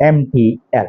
MTL।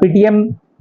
PTM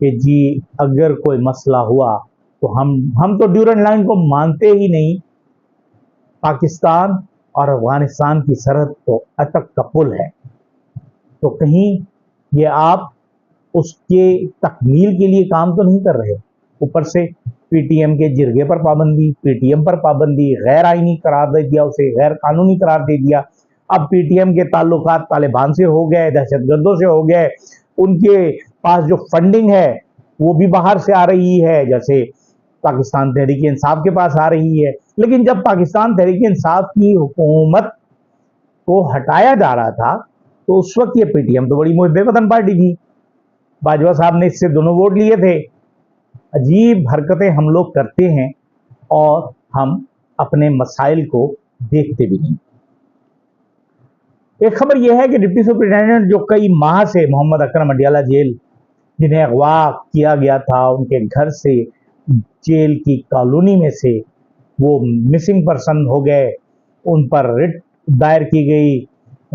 کہ جی اگر کوئی مسئلہ ہوا تو ہم تو ڈیورنڈ لائن کو مانتے ہی نہیں. پاکستان اور افغانستان کی سرحد تو اٹک کا پل ہے، تو کہیں یہ آپ اس کے تکمیل کے لیے کام تو نہیں کر رہے. اوپر سے پی ٹی ایم کے جرگے پر پابندی، پی ٹی ایم پر پابندی، غیر آئینی قرار دے دیا، اسے غیر قانونی قرار دے دیا. اب پی ٹی ایم کے تعلقات طالبان سے ہو گئے، دہشت گردوں سے ہو گئے، ان کے پاس جو فنڈنگ ہے وہ بھی باہر سے آ رہی ہے، جیسے پاکستان تحریک انصاف کے پاس آ رہی ہے. لیکن جب پاکستان تحریک انصاف کی حکومت کو ہٹایا جا رہا تھا تو اس وقت یہ پی ٹی ایم تو بڑی محب وطن پارٹی تھی، باجوہ صاحب نے اس سے دونوں ووٹ لیے تھے. عجیب حرکتیں ہم لوگ کرتے ہیں اور ہم اپنے مسائل کو دیکھتے بھی نہیں. ایک خبر یہ ہے کہ ڈپٹی سپرنٹینڈنٹ جو کئی ماہ سے محمد اکرم اڈیالہ جیل، جنہیں اغوا کیا گیا تھا ان کے گھر سے، جیل کی کالونی میں سے، وہ مسنگ پرسن ہو گئے، ان پر رٹ دائر کی گئی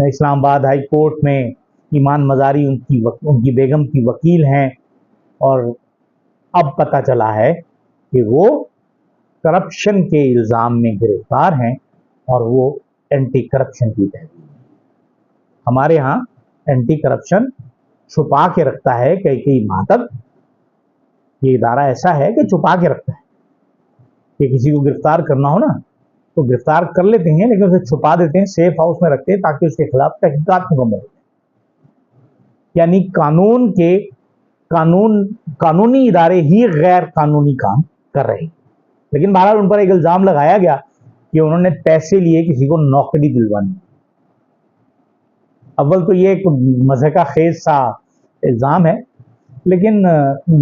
اسلام آباد ہائی کورٹ میں. ایمان مزاری ان کی بیگم کی وکیل ہیں، اور اب پتہ چلا ہے کہ وہ کرپشن کے الزام میں گرفتار ہیں اور وہ اینٹی کرپشن کی تحریک. ہمارے ہاں اینٹی کرپشن چھپا کے رکھتا ہے کئی ماہ تک. یہ ادارہ ایسا ہے کہ چھپا کے رکھتا ہے کہ کسی کو گرفتار کرنا ہو نا تو گرفتار کر لیتے ہیں، لیکن اسے چھپا دیتے ہیں، سیف ہاؤس میں رکھتے ہیں تاکہ اس کے خلاف تحقیقات مکمل ہو. یعنی قانونی ادارے ہی غیر قانونی کام کر رہے ہیں. لیکن بہرحال ان پر ایک الزام لگایا گیا کہ انہوں نے پیسے لیے کسی کو نوکری دلوانی. اول تو یہ ایک مضحکہ خیز سا الزام ہے، لیکن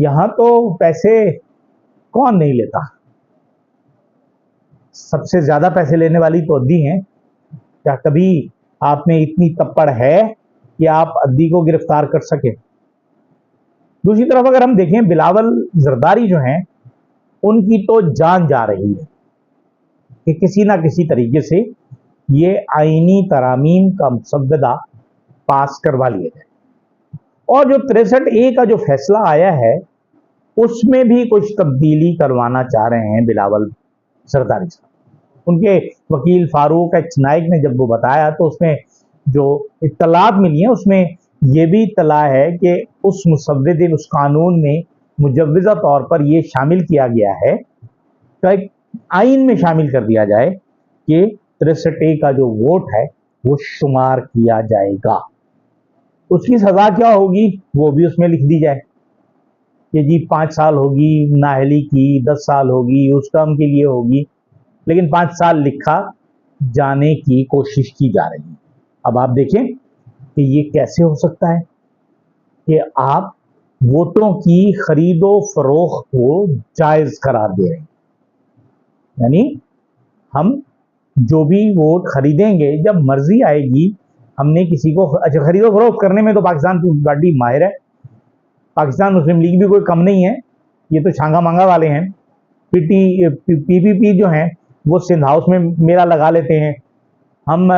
یہاں تو پیسے کون نہیں لیتا؟ سب سے زیادہ پیسے لینے والی تو عدی ہیں. کیا کبھی آپ میں اتنی تپڑ ہے کہ آپ عدی کو گرفتار کر سکیں؟ دوسری طرف اگر ہم دیکھیں بلاول زرداری جو ہیں ان کی تو جان جا رہی ہے کہ کسی نہ کسی طریقے سے یہ آئینی ترامیم کا مسودہ پاس کروا لیا جائے. اور جو 63A کا جو فیصلہ آیا ہے اس میں بھی کچھ تبدیلی کروانا چاہ رہے ہیں بلاول زرداری صاحب. ان کے وکیل فاروق ایچ نائک نے جب وہ بتایا تو اس میں جو اطلاعات ملی ہیں اس میں یہ بھی اطلاع ہے کہ اس مسودے، اس قانون میں مجوزہ طور پر یہ شامل کیا گیا ہے کہ آئین میں شامل کر دیا جائے کہ 63A کا جو ووٹ ہے وہ شمار کیا جائے گا. اس کی سزا کیا ہوگی وہ بھی اس میں لکھ دی جائے کہ جی 5 سال ہوگی نااہلی کی، 10 سال ہوگی اس ٹرم کے لیے ہوگی، لیکن 5 سال لکھا جانے کی کوشش کی جا رہی ہے. اب آپ دیکھیں کہ یہ کیسے ہو سکتا ہے کہ آپ ووٹوں کی خرید و فروخت کو جائز قرار دے رہے ہیں. یعنی ہم جو بھی ووٹ خریدیں گے جب مرضی آئے گی، ہم نے کسی کو اچھا خرید و فروخت کرنے میں تو پاکستان کی پارٹی ماہر ہے، پاکستان مسلم لیگ بھی کوئی کم نہیں ہے، یہ تو چھانگا مانگا والے ہیں. PPP جو ہیں وہ سندھ ہاؤس میں میلہ لگا لیتے ہیں. ہم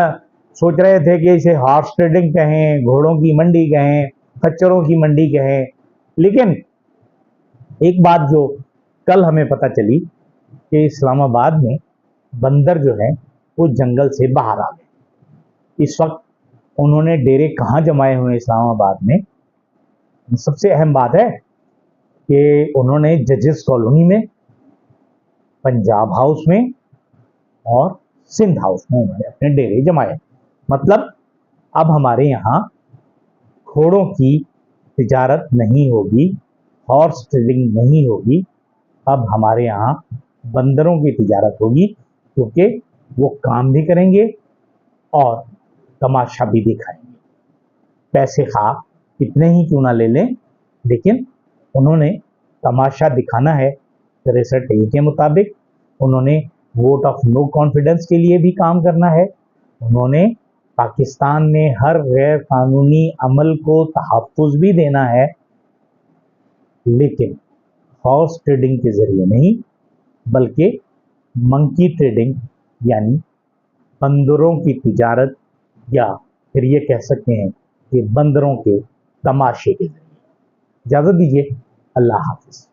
سوچ رہے تھے کہ اسے ہارس ٹریڈنگ کہیں، گھوڑوں کی منڈی کہیں، کچروں کی منڈی کہیں، لیکن ایک بات جو کل ہمیں پتہ چلی کہ اسلام آباد میں بندر جو ہیں وہ جنگل سے باہر آ گئے. اس وقت انہوں نے ڈیرے کہاں جمائے ہوئے اسلام آباد میں؟ سب سے اہم بات ہے کہ انہوں نے ججز کالونی میں، پنجاب ہاؤس میں اور سندھ ہاؤس میں انہوں نے اپنے ڈیرے جمائے. مطلب اب ہمارے یہاں گھوڑوں کی تجارت نہیں ہوگی، ہارس ٹریڈنگ نہیں ہوگی، اب ہمارے یہاں بندروں کی تجارت ہوگی، کیونکہ وہ کام بھی کریں گے اور تماشا بھی دکھائیں گے. پیسے خواہ کتنے ہی کیوں نہ لے لیں، لیکن انہوں نے تماشا دکھانا ہے. 63A کے مطابق انہوں نے ووٹ آف نو کانفیڈنس کے لیے بھی کام کرنا ہے. انہوں نے پاکستان میں ہر غیر قانونی عمل کو تحفظ بھی دینا ہے، لیکن ہارس ٹریڈنگ کے ذریعے نہیں بلکہ منکی ٹریڈنگ یعنی بندروں کی تجارت، یا پھر یہ کہہ سکتے ہیں کہ بندروں کے تماشے کے ذریعے. اجازت دیجیے اللہ حافظ.